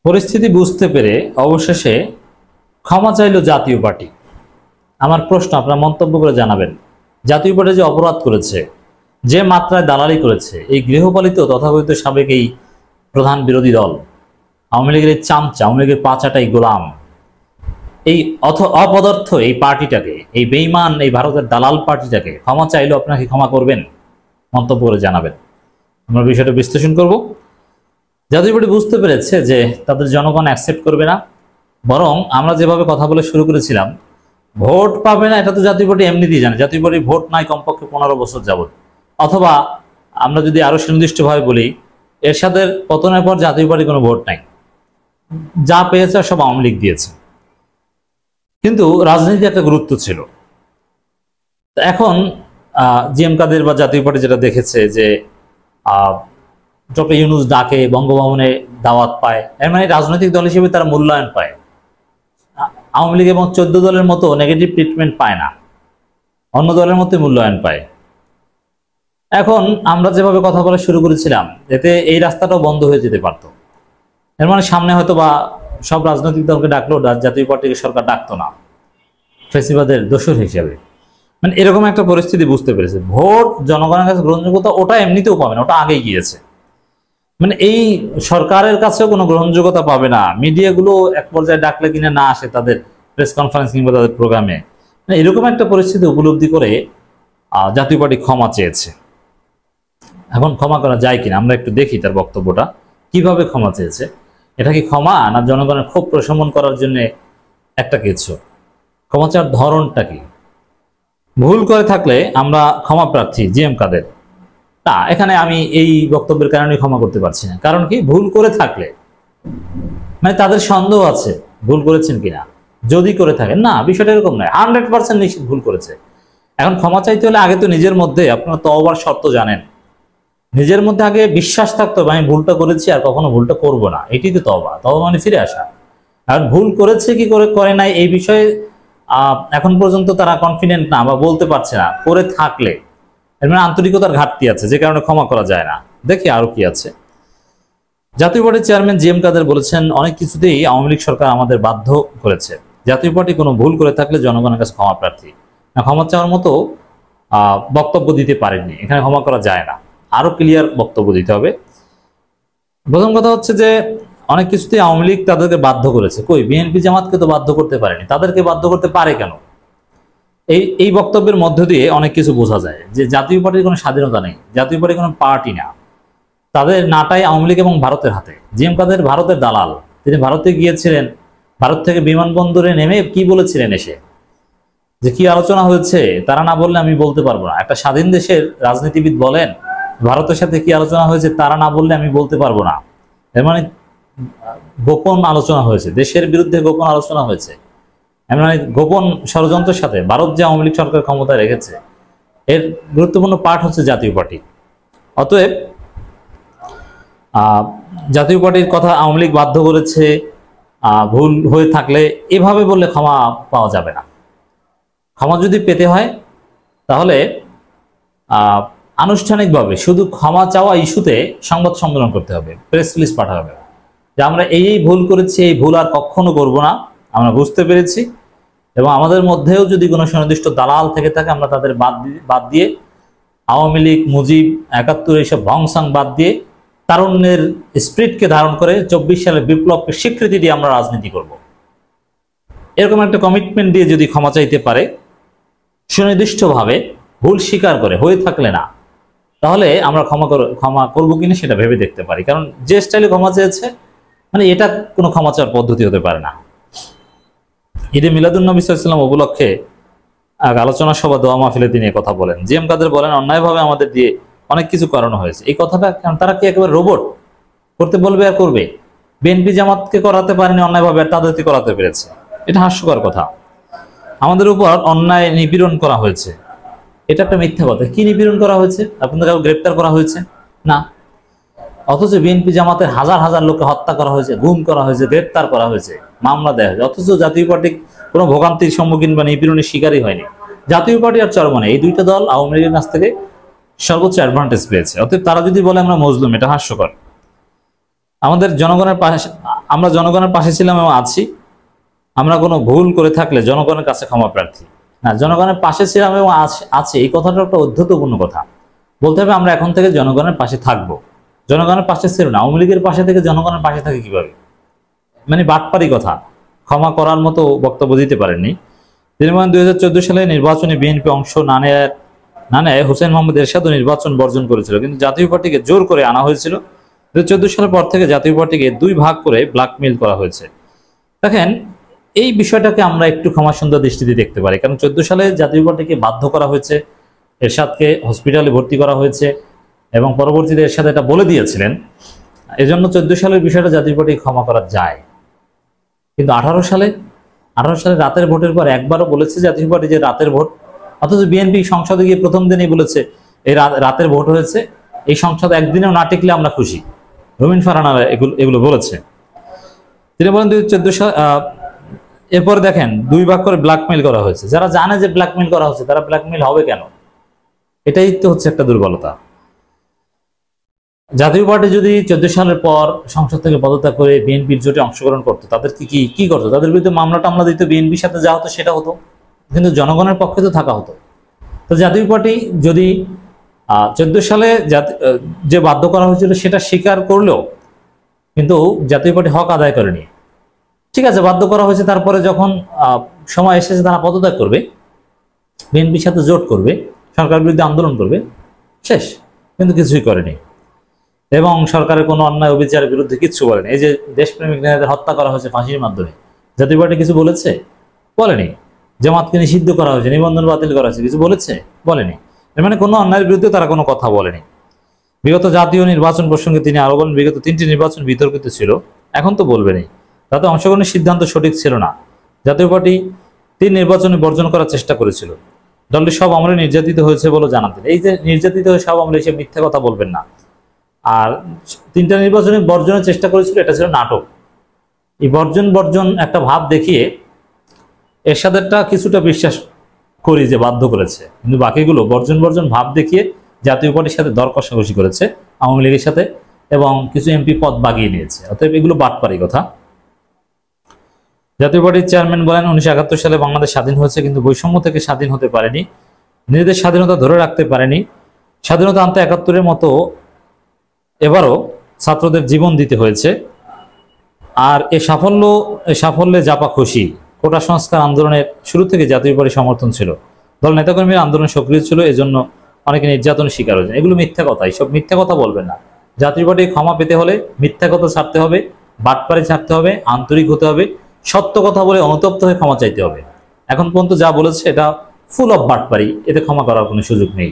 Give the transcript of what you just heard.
পরিস্থিতি বুঝতে পেরে অবশেষে ক্ষমা চাইল জাতীয় পার্টি। আমার প্রশ্ন, আপনারা মন্তব্য করে জানাবেন। জাতীয় পার্টি যে অপরাধ করেছে, যে মাত্রায় দালালি করেছে, এই গৃহপালিত তথাকথিত সাবেক এই প্রধান বিরোধী দল আওয়ামী লীগের এই চামচা, আওয়ামী লীগের পাচাটাই গোলাম, এই অপদার্থ এই পার্টিটাকে, এই বেঈমান এই ভারতের দালাল পার্টিটাকে ক্ষমা চাইলো, আপনাকে ক্ষমা করবেন? মন্তব্য করে জানাবেন। আমরা বিষয়টা বিশ্লেষণ করব। জাতীয় পার্টি বুঝতে পেরেছে যে তাদের জনগণ অ্যাকসেপ্ট করবে না, বরং আমরা যেভাবে কথা বলে শুরু করেছিলাম ভোট পাবে না, এটা তো জাতীয় পার্টি এমনিতেই জানে। জাতীয় পার্টি ভোট নাই কমপক্ষে 15 বছর যাবত, অথবা আমরা যদি আরো সুনির্দিষ্টভাবে বলি, এরশাদের পতনের পর জাতীয় পার্টি কোনো ভোট নাই, যা পেয়েছে সব আওয়ামী লীগ দিয়েছে। কিন্তু রাজনীতি একটা গুরুত্ব ছিল। এখন জিএম কাদের বা জাতীয় পার্টি যেটা দেখেছে যে ডক্টর ইউনূস ডাকে, বঙ্গভবনে দাওয়াত পায়, এর মানে রাজনৈতিক দল হিসেবে তারা মূল্যায়ন পায়। আওয়ামী লীগ এবং 14 দলের মতো নেগেটিভ ট্রিটমেন্ট পায় না, অন্য দলের মতো মূল্যায়ন পায়। এখন আমরা যেভাবে কথা বলা শুরু করেছিলাম, এতে এই রাস্তাটাও বন্ধ হয়ে যেতে পারত। এর মানে সামনে হয়তো বা সব রাজনৈতিক দলকে ডাকলো, জাতীয় পার্টিকে সরকার ডাকতো না ফেসিবাদের দোষর হিসেবে। মানে এরকম একটা পরিস্থিতি বুঝতে পেরেছে। ভোট জনগণের কাছে গ্রহণযোগ্যতা ওটা এমনিতেও পাবে না, ওটা আগেই গিয়েছে। মানে এই সরকারের কাছেও কোনো গ্রহণযোগ্যতা পাবে না, মিডিয়াগুলো এক পর্যায়ে ডাকলে কিনা না আসে তাদের প্রেস কনফারেন্স কিংবা তাদের প্রোগ্রামে। মানে এরকম একটা পরিস্থিতি উপলব্ধি করে জাতীয় পার্টি ক্ষমা চেয়েছে। এখন ক্ষমা করা যায় কিনা আমরা একটু দেখি তার বক্তব্যটা, কিভাবে ক্ষমা চেয়েছে। এটা কি ক্ষমা, না জনগণের ক্ষোভ প্রশমন করার জন্য একটা কিছু? ক্ষমা চাওয়ার ধরনটা কি? ভুল করে থাকলে আমরা ক্ষমা প্রার্থী জিএম কাদের। না, এখানে আমি এই বক্তব্যের কারণে ক্ষমা করতে পারছি না। কারণ কি? ভুল করে থাকলে মানে তাদের সন্দেহ আছে ভুল করেছেন কিনা। যদি করে থাকেন, না, বিষয়টা এরকম নয়, 100% নিশ্চিত ভুল করেছে। এখন ক্ষমা চাইতে হলে আগে তো নিজের মধ্যে, আপনারা তওবার শর্ত জানেন, নিজের মধ্যে আগে বিশ্বাস থাকতো আমি ভুলটা করেছি আর কখনো ভুলটা করব না। এটি তো তওবা। তওবা মানে ফিরে আসা। আর ভুল করেছে কি করে নাই এই বিষয়ে এখন পর্যন্ত তারা কনফিডেন্ট না বা বলতে পারছে না। করে থাকলে এর মানে আন্তরিকতার ঘাটতি আছে, যে কারণে ক্ষমা করা যায় না। দেখি আরো কি আছে। জাতীয় পার্টির চেয়ারম্যান জিএম কাদের বলেছেন, অনেক কিছুতেই আওয়ামী লীগ সরকার আমাদের বাধ্য করেছে। জাতীয় পার্টি কোনো ভুল করে থাকলে জনগণের কাছে ক্ষমা প্রার্থী। না, ক্ষমা চাওয়ার মতো বক্তব্য দিতে পারেননি, এখানে ক্ষমা করা যায় না, আরো ক্লিয়ার বক্তব্য দিতে হবে। প্রথম কথা হচ্ছে যে অনেক কিছুতেই আওয়ামী লীগ তাদেরকে বাধ্য করেছে। কই, বিএনপি জামাতকে তো বাধ্য করতে পারেনি, তাদেরকে বাধ্য করতে পারে কেন? এই বক্তব্যের মধ্য দিয়ে অনেক কিছু বোঝা যায় যে জাতীয় পার্টির কোনো স্বাধীনতা নেই, জাতীয় পার্টি কোনো পার্টি না, তাদের নাটাই আওয়ামী লীগ এবং ভারতের হাতে। জিএম কাদের ভারতের দালাল, তিনি ভারতে গিয়েছিলেন, ভারত থেকে বিমানবন্দরে নেমে কি বলেছিলেন এসে, যে কি আলোচনা হয়েছে তারা না বললে আমি বলতে পারবো না। একটা স্বাধীন দেশের রাজনীতিবিদ বলেন ভারতের সাথে কি আলোচনা হয়েছে তারা না বললে আমি বলতে পারবো না। এর মানে গোপন আলোচনা হয়েছে, দেশের বিরুদ্ধে গোপন আলোচনা হয়েছে। এর মানে গোপন ষড়যন্ত্রের সাথে ভারত যে আওয়ামী লীগ সরকার ক্ষমতায় রেখেছে, এর গুরুত্বপূর্ণ পার্ট হচ্ছে জাতীয় পার্টি। অতএব জাতীয় পার্টির কথা আওয়ামী লীগ বাধ্য করেছে, ভুল হয়ে থাকলে এভাবে বললে ক্ষমা পাওয়া যাবে না। ক্ষমা যদি পেতে হয় তাহলে আনুষ্ঠানিকভাবে শুধু ক্ষমা চাওয়া ইস্যুতে সংবাদ সম্মেলন করতে হবে, প্রেস রিলিজ পাঠাতে হবে যে আমরা এই ভুল করেছি, এই ভুল আর কখনো করবো না, আমরা বুঝতে পেরেছি। এবং আমাদের মধ্যেও যদি কোনো সুনির্দিষ্ট দালাল থেকে থাকে আমরা তাদের বাদ দিয়ে আওয়ামী লীগ, মুজিব, 71 এইসব ভংসাং বাদ দিয়ে তারুণ্যের স্পিরিটকে ধারণ করে 24 সালের বিপ্লবকে স্বীকৃতি দিয়ে আমরা রাজনীতি করব। এরকম একটা কমিটমেন্ট দিয়ে যদি ক্ষমা চাইতে পারে সুনির্দিষ্টভাবে, ভুল স্বীকার করে, হয়ে থাকলে না, তাহলে আমরা ক্ষমা করবো কিনা সেটা ভেবে দেখতে পারি। কারণ যে স্টাইলে ক্ষমা চেয়েছে, মানে এটা কোনো ক্ষমা চাওয়ার পদ্ধতি হতে পারে না। ঈদে মিলাদুন্নবী সাল্লাল্লাহু আলাইহি ওয়াসাল্লাম উপলক্ষে এক আলোচনা সভা দোয়া মাহফিলে তিনি কথা বলেন। জিএম কাদের বলেন, অন্যায়ভাবে আমাদের দিয়ে অনেক কিছু করানো হয়েছে। এই কথাটা তারা কি একেবারে রোবট? করতে বলবে আর করবে? বিএনপি জামাতকে করাতে পারেনি অন্যায়ভাবে, আর তাদেরকে করাতে পেরেছে। এটা হাস্যকর কথা। আমাদের উপর অন্যায় নিপীড়ন করা হয়েছে, এটা একটা মিথ্যা কথা। কি নিপীড়ন করা হয়েছে? আপনাদের কাউকে গ্রেপ্তার করা হয়েছে না, অথচ বিএনপি জামাতের হাজার হাজার লোককে হত্যা করা হয়েছে, গুম করা হয়েছে, গ্রেপ্তার করা হয়েছে, মামলা দেওয়া হয়েছে, অথচ জাতীয় পার্টি কোনো ভোগান্তির সম্মুখীন বা নিপীড়নের শিকারই হয়নি। জাতীয় পার্টি আর চরমনে এই দুইটা দল আওয়ামী লীগের কাছ থেকে সর্বোচ্চ অ্যাডভান্টেজ পেয়েছে। অতএব তারা যদি বলে আমরা মজলুম, এটা হাস্যকর। আমাদের জনগণের আমরা জনগণের পাশে ছিলাম এবং আছি, আমরা কোনো ভুল করে থাকলে জনগণের কাছে ক্ষমা প্রার্থী। না, জনগণের পাশে ছিলাম এবং আছে, এই কথাটা একটা অধ্যতপূর্ণ কথা। বলতে হবে আমরা এখন থেকে জনগণের পাশে থাকব। জনগণের পাশে ছিল না, আওয়ামী লীগের পাশে থেকে জনগণের পাশে থাকে কিভাবে? মানে বাটপারি কথা, ক্ষমা করার মতো বক্তব্য দিতে পারেননি তিনি। 2014 সালে নির্বাচনে বিএনপি অংশ না নেয় হোসেন মোহাম্মদ এরশাদও নির্বাচন বর্জন করেছিল, কিন্তু জাতীয় পার্টিকে জোর করে আনা হয়েছিল। 2014 সালের পর থেকে জাতীয় পার্টিকে 2 ভাগ করে ব্ল্যাকমেইল করা হয়েছে। দেখেন, এই বিষয়টাকে আমরা একটু ক্ষমাসুন্দর দৃষ্টিতে দেখতে পারি, কারণ 14 সালে জাতীয় পার্টিকে বাধ্য করা হয়েছে, এরশাদকে হসপিটালে ভর্তি করা হয়েছে এবং পরবর্তীতে এরশাদ এটা বলে দিয়েছিলেন। এজন্য 14 সালের বিষয়টা জাতীয় পার্টি ক্ষমা করা যায়। কিন্তু 18 সালে রাতের ভোটের পর একবারও বলেছে জাতীয় পার্টি যে রাতের ভোট, অথচ বিএনপি সংসদে গিয়ে প্রথম দিনেই বলেছে এই রাতের ভোট হয়েছে, এই সংসদ একদিনেও না টিকলে আমরা খুশি। রুমিন ফারহানা এগুলো বলেছে। তিনি বলেন 2014 সাল এরপরে দেখেন 2 ভাগ করে ব্ল্যাকমেইল করা হয়েছে। যারা জানে যে ব্ল্যাকমেইল করা হচ্ছে তারা ব্ল্যাকমেইল হবে কেন? এটাই তো হচ্ছে একটা দুর্বলতা। জাতীয় পার্টি যদি 14 সালের পর সংসদ থেকে পদত্যাগ করে বিএনপির জোটে অংশগ্রহণ করতো, তাদের কি করতো? তাদের বিরুদ্ধে মামলা টামলা দিত, বিএনপির সাথে যা হতো সেটা হতো, কিন্তু জনগণের পক্ষে তো থাকা হতো। তো জাতীয় পার্টি যদি 14 সালে যে বাধ্য করা হয়েছিল সেটা স্বীকার করলেও কিন্তু জাতীয় পার্টি হক আদায় করেনি। ঠিক আছে, বাধ্য করা হয়েছে, তারপরে যখন সময় এসেছে তারা পদত্যাগ করবে, বিএনপির সাথে জোট করবে, সরকারের বিরুদ্ধে আন্দোলন করবে, শেষ। কিন্তু কিছুই করেনি এবং সরকারের কোনো অন্যায় অবিচারের বিরুদ্ধে কিচ্ছু বলেনি। এই যে দেশপ্রেমিক নেতাদের হত্যা করা হয়েছে ফাঁসির মাধ্যমে, জাতীয় পার্টি কিছু বলেছে? বলেনি। জামাতকে নিষিদ্ধ করা হয়েছে, নিবন্ধন বাতিল করা হয়েছে, কিছু বলেছে? বলেনি। এর মানে কোনো অন্যায়ের বিরুদ্ধে তারা কোনো কথা বলেনি। বিগত জাতীয় নির্বাচন প্রসঙ্গে তিনি আরো বলেন, বিগত 3টি নির্বাচন বিতর্কিত ছিল, এখন তো বলবেনি। তাতে অংশগ্রহণের সিদ্ধান্ত সঠিক ছিল না। জাতীয় পার্টি 3 নির্বাচনে বর্জন করার চেষ্টা করেছিল। দলটি সব আমলে নির্যাতিত হয়েছে বলে জানাতেন। এই যে নির্যাতিত হয়ে সব আমলে এসে মিথ্যা কথা বলবেন না। আর 3টা নির্বাচনে বর্জনের চেষ্টা করেছিল, এটা ছিল নাটক। এই বর্জন একটা ভাব দেখিয়ে এরশাদেরটা কিছুটা বিশ্বাস করি যে বাধ্য করেছে, কিন্তু বাকিগুলো বর্জন ভাব দেখিয়ে জাতীয় পার্টির সাথে দর কষাকষি করেছে আওয়ামী লীগের সাথে এবং কিছু এমপি পদ বাগিয়ে নিয়েছে। অতএব এগুলো বাটপারি কথা। জাতীয় পার্টির চেয়ারম্যান বলেন, 1971 সালে বাংলাদেশ স্বাধীন হয়েছে, কিন্তু বৈষম্য থেকে স্বাধীন হতে পারেনি, নিজেদের স্বাধীনতা ধরে রাখতে পারেনি। স্বাধীনতা আনতে 71-এর মতো এবারও ছাত্রদের জীবন দিতে হয়েছে। আর এই সাফল্যে জাপা খুশি। কোটা সংস্কার আন্দোলনের শুরু থেকে জাতীয় পার্টি সমর্থন ছিল, দল নেতাকর্মীরা আন্দোলন সক্রিয় ছিল, এজন্য অনেকে নির্যাতনের শিকার হয়েছে। এগুলো মিথ্যা কথা, এইসব মিথ্যা কথা বলবেন না। জাতীয় পার্টি ক্ষমা পেতে হলে মিথ্যা কথা ছাড়তে হবে, বাটপারি ছাড়তে হবে, আন্তরিক হতে হবে, সত্য কথা বলে অনুতপ্ত হয়ে ক্ষমা চাইতে হবে। এখন পর্যন্ত যা বলেছে এটা ফুল অফ বাটপারি, এতে ক্ষমা করার কোনো সুযোগ নেই।